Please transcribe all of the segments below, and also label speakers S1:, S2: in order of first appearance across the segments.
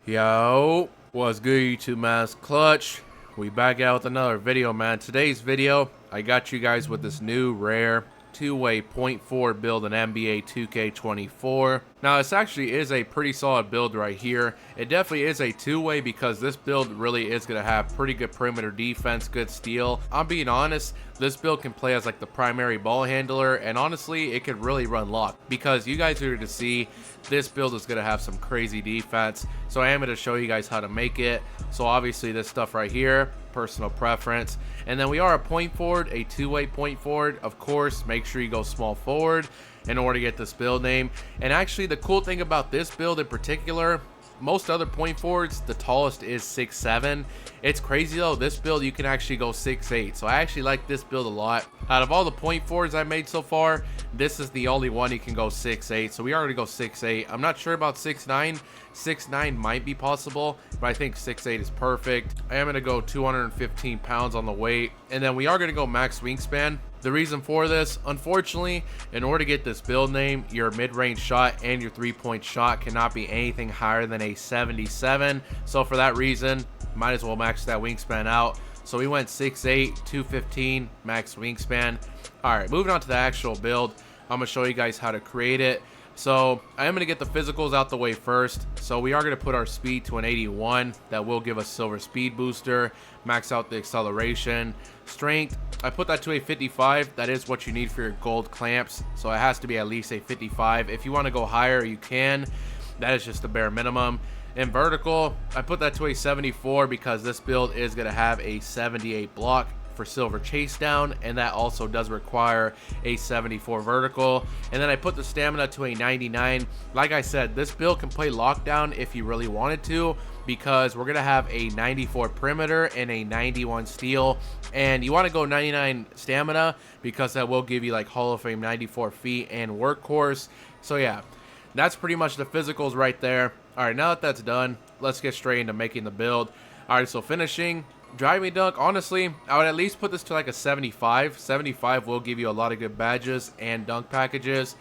S1: Yo, what's good YouTube, Mascot? We back out with another video, man. Today's video, I got you guys with this new rare two-way .4 build in NBA 2K24. Now, this actually is a pretty solid build right here. It definitely is a two-way because this build really is going to have pretty good perimeter defense, good steal. I'm being honest, this build can play as like the primary ball handler, and honestly, it could really run lock because you guys are to see this build is going to have some crazy defense. So I am going to show you guys how to make it. So obviously this stuff right here, personal preference, and then we are a point forward, a two-way point forward. Of course, make sure you go small forward in order to get this build name. And actually the cool thing about this build in particular, most other point forwards, the tallest is 6'7". It's crazy though, this build you can actually go 6'8". So I actually like this build a lot. Out of all the point forwards I made so far, this is the only one you can go 6'8". So we are going to go 6'8". I'm not sure about 6'9". 6'9" might be possible, but I think 6'8" is perfect. I am going to go 215 pounds on the weight. And then we are going to go max wingspan. The reason for this, unfortunately, in order to get this build name, your mid-range shot and your three-point shot cannot be anything higher than a 77. So for that reason, might as well max that wingspan out. So we went 6'8", 215 max wingspan. All right, moving on to the actual build. I'm gonna show you guys how to create it. So I am going to get the physicals out the way first. So we are going to put our speed to an 81. That will give us silver speed booster. Max out the acceleration. Strength, I put that to a 55. That is what you need for your gold clamps. So it has to be at least a 55. If you want to go higher, you can. That is just the bare minimum. In vertical, I put that to a 74 because this build is going to have a 78 block for silver chase down, and that also does require a 74 vertical. And then I put the stamina to a 99. Like I said, this build can play lockdown if you really wanted to, because we're gonna have a 94 perimeter and a 91 steal, and you want to go 99 stamina because that will give you like Hall of Fame 94 feet and workhorse. So yeah, that's pretty much the physicals right there. All right, now that that's done, let's get straight into making the build. All right, so finishing driving dunk, honestly, I would at least put this to like a 75. 75 will give you a lot of good badges and dunk packages.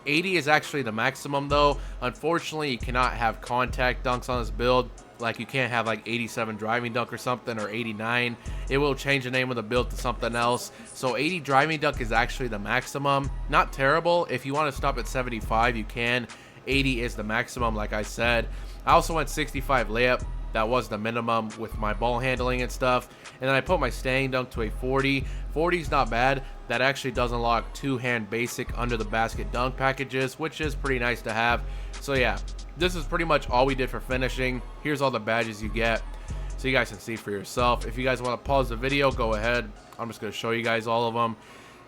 S1: 80 is actually the maximum though. Unfortunately, you cannot have contact dunks on this build. Like you can't have like 87 driving dunk or something, or 89. It will change the name of the build to something else. So 80 driving dunk is actually the maximum. Not terrible. If you want to stop at 75, you can. 80 is the maximum, like I said. I also went 65 layup. That was the minimum with my ball handling and stuff. And then I put my standing dunk to a 40. 40 is not bad. That actually does unlock two-hand basic under the basket dunk packages, which is pretty nice to have. So yeah, this is pretty much all we did for finishing. Here's all the badges you get, so you guys can see for yourself. If you guys want to pause the video, go ahead. I'm just going to show you guys all of them.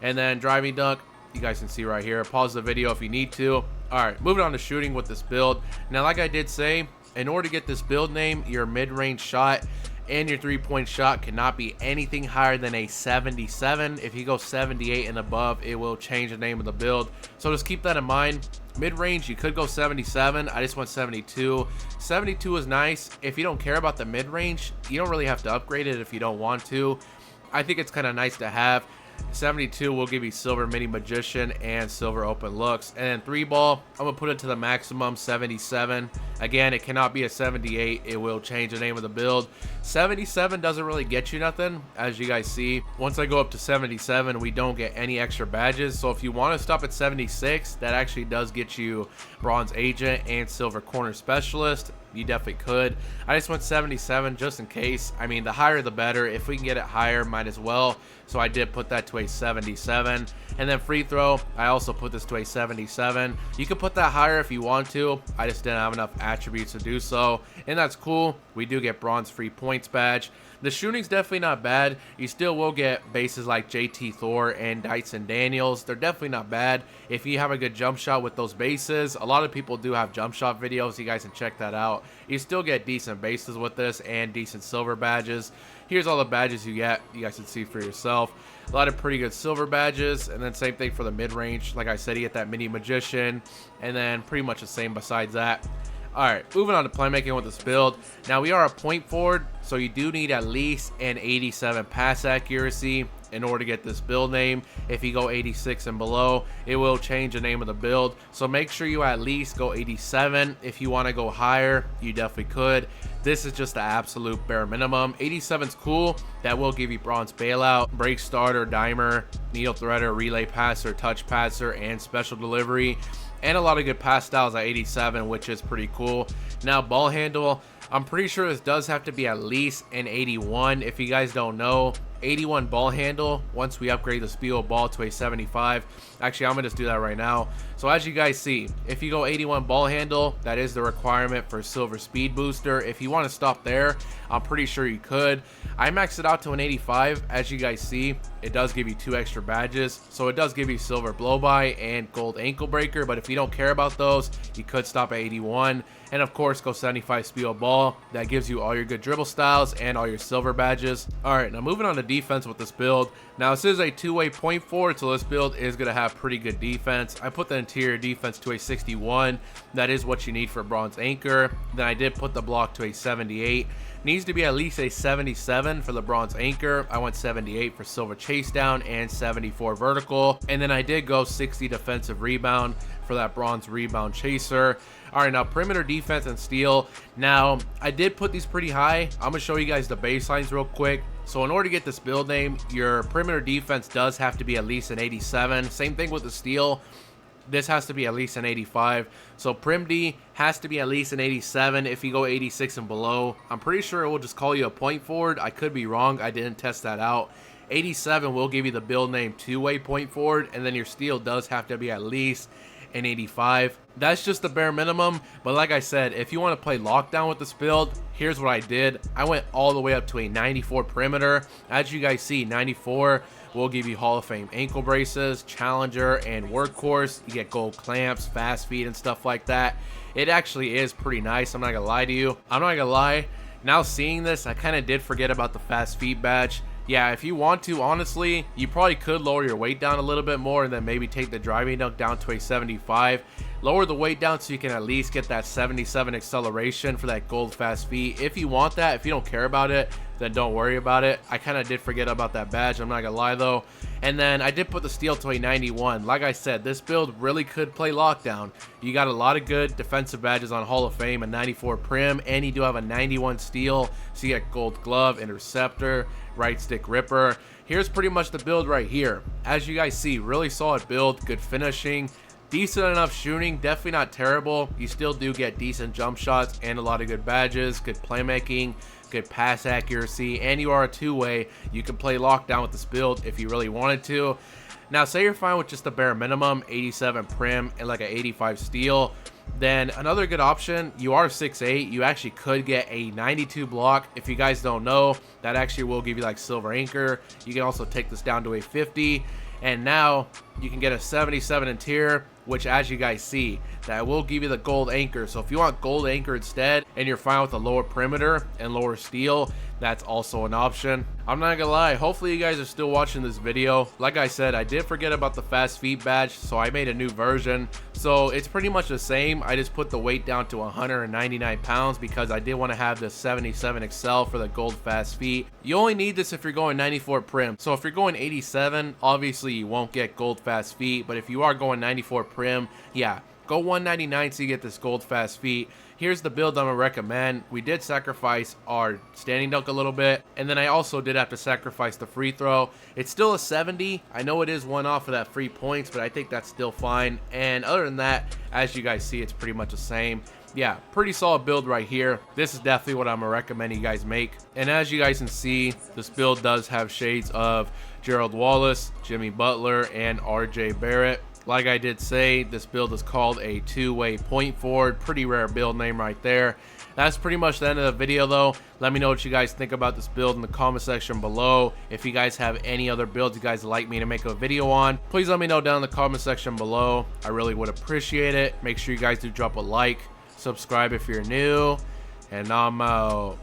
S1: And then driving dunk, you guys can see right here. Pause the video if you need to. All right, moving on to shooting with this build. Now, like I did say, in order to get this build name, your mid-range shot and your three-point shot cannot be anything higher than a 77. If you go 78 and above, it will change the name of the build. So just keep that in mind. Mid-range, you could go 77. I just went 72. 72 is nice. If you don't care about the mid-range, you don't really have to upgrade it if you don't want to. I think it's kind of nice to have. 72 will give you silver mini magician and silver open looks. And then three ball, I'm gonna put it to the maximum, 77. Again, it cannot be a 78. It will change the name of the build. 77 doesn't really get you nothing, as you guys see. Once I go up to 77, we don't get any extra badges. So if you want to stop at 76, that actually does get you bronze agent and silver corner specialist. You definitely could. I just went 77 just in case. I mean, the higher the better. If we can get it higher, might as well. So I did put that to a 77. And then free throw, I also put this to a 77. You can put that higher if you want to. I just didn't have enough attributes to do so, and that's cool. We do get bronze free points badge. The shooting's definitely not bad. You still will get bases like JT Thor and Dyson Daniels. They're definitely not bad if you have a good jump shot with those bases. A lot of people do have jump shot videos. You guys can check that out. You still get decent bases with this and decent silver badges. Here's all the badges you get. You guys can see for yourself. A lot of pretty good silver badges, and then same thing for the mid-range. Like I said, you get that mini magician, and then pretty much the same besides that. Alright, moving on to playmaking with this build. Now, we are a point forward, so you do need at least an 87 pass accuracy. in order to get this build name. If you go 86 and below, it will change the name of the build. So make sure you at least go 87. If you want to go higher, you definitely could. This is just the absolute bare minimum. 87's cool. That will give you bronze bailout, break starter, dimer, needle threader, relay passer, touch passer, and special delivery, and a lot of good pass styles at 87, which is pretty cool. Now ball handle, I'm pretty sure this does have to be at least an 81. If you guys don't know, 81 ball handle once we upgrade the speedo ball to a 75. Actually, I'm gonna just do that right now. So as you guys see, if you go 81 ball handle, that is the requirement for silver speed booster. If you want to stop there, I'm pretty sure you could. I maxed it out to an 85. As you guys see, it does give you 2 extra badges, so it does give you silver blow by and gold ankle breaker. But if you don't care about those, you could stop at 81, and of course go 75 speedo ball. That gives you all your good dribble styles and all your silver badges. All right, now moving on to defense with this build. Now this is a two-way point forward, so this build is going to have pretty good defense. I put the interior defense to a 61. That is what you need for bronze anchor. Then I did put the block to a 78. Needs to be at least a 77 for the bronze anchor. I went 78 for silver chase down and 74 vertical. And then I did go 60 defensive rebound for that bronze rebound chaser. All right, now perimeter defense and steal. Now I did put these pretty high. I'm gonna show you guys the baselines real quick. So in order to get this build name, your perimeter defense does have to be at least an 87. Same thing with the steal. This has to be at least an 85. So Prim D has to be at least an 87. If you go 86 and below, I'm pretty sure it will just call you a point forward. I could be wrong. I didn't test that out. 87 will give you the build name two-way point forward, and then your steal does have to be at least an 85. That's just the bare minimum. But like I said, if you want to play lockdown with this build, here's what I did. I went all the way up to a 94 perimeter. As you guys see, 94 will give you Hall of Fame ankle braces, challenger, and workhorse. You get gold clamps, fast feet, and stuff like that. It actually is pretty nice. I'm not gonna lie to you. I'm not gonna lie. Now seeing this, I kind of did forget about the fast feet badge. Yeah, if you want to, honestly, you probably could lower your weight down a little bit more and then maybe take the driving dunk down to a 75. Lower the weight down so you can at least get that 77 acceleration for that gold fast feet. If you want that, if you don't care about it, then don't worry about it. I kind of did forget about that badge, I'm not gonna lie though. And then I did put the steal to a 91. Like I said, this build really could play lockdown. You got a lot of good defensive badges on Hall of Fame, a 94 prim, and you do have a 91 steal. So you get gold glove, interceptor, right stick ripper. Here's pretty much the build right here. As you guys see, really solid build, good finishing, decent enough shooting, definitely not terrible. You still do get decent jump shots and a lot of good badges, good playmaking, good pass accuracy, and you are a two-way. You can play lockdown with this build if you really wanted to. Now say you're fine with just the bare minimum 87 prim and like an 85 steal, then another good option, you are 6'8", you actually could get a 92 block. If you guys don't know, that actually will give you like silver anchor. You can also take this down to a 50, and now you can get a 77 interior, which as you guys see, that will give you the gold anchor. So if you want gold anchor instead and you're fine with the lower perimeter and lower steal, that's also an option. I'm not gonna lie, hopefully you guys are still watching this video. Like I said, I did forget about the fast feet badge, so I made a new version. So it's pretty much the same. I just put the weight down to 199 pounds because I did want to have the 77XL for the gold fast feet. You only need this if you're going 94 prim. So if you're going 87, obviously you won't get gold fast feet, but if you are going 94 prim, yeah, go 199 so you get this gold fast feet. Here's the build I'm gonna recommend. We did sacrifice our standing dunk a little bit, and then I also did have to sacrifice the free throw. It's still a 70. I know it is one off of that free points, but I think that's still fine. And other than that, as you guys see, it's pretty much the same. Yeah, pretty solid build right here. This is definitely what I'm gonna recommend you guys make. And as you guys can see, this build does have shades of Gerald Wallace, Jimmy Butler, and RJ Barrett. Like I did say, this build is called a two-way point forward. Pretty rare build name right there. That's pretty much the end of the video though. Let me know what you guys think about this build in the comment section below. If you guys have any other builds you guys like me to make a video on, please let me know down in the comment section below. I really would appreciate it. Make sure you guys do drop a like, subscribe if you're new, and I'm out.